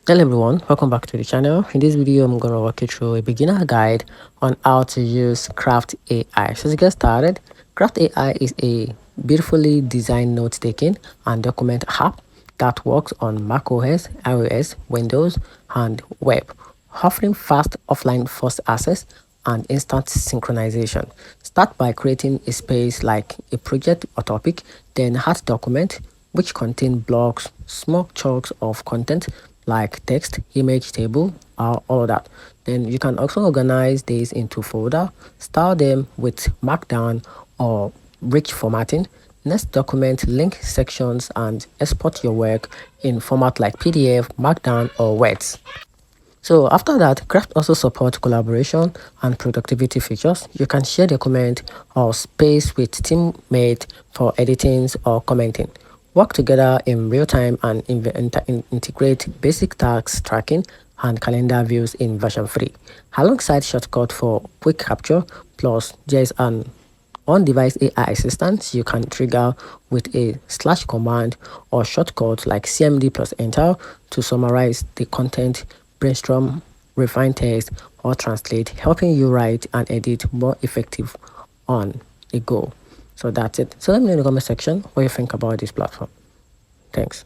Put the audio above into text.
Hello everyone, welcome back to the channel. In this video, I'm going to walk you through a beginner guide on how to use Craft AI. So to get started, Craft AI is a beautifully designed note-taking and document app that works on macOS, iOS, Windows, and web, offering fast offline first access and instant synchronization. Start by creating a space like a project or topic, then add document which contain blocks, small chunks of content like text, image, table, all of that. Then you can also organize these into folder, style them with markdown or rich formatting. Next, document link sections and export your work in format like PDF, Markdown, or Words. So after that, Craft also supports collaboration and productivity features. You can share document or space with teammate for editing or commenting. Work together in real time and integrate basic task tracking and calendar views in version 3. Alongside shortcut for quick capture, plus there's an on-device AI assistant you can trigger with a slash command or shortcut like CMD plus enter to summarize the content, brainstorm, refine text, or translate, helping you write and edit more effective on a go. So that's it. So let me know in the comment section what you think about this platform. Thanks.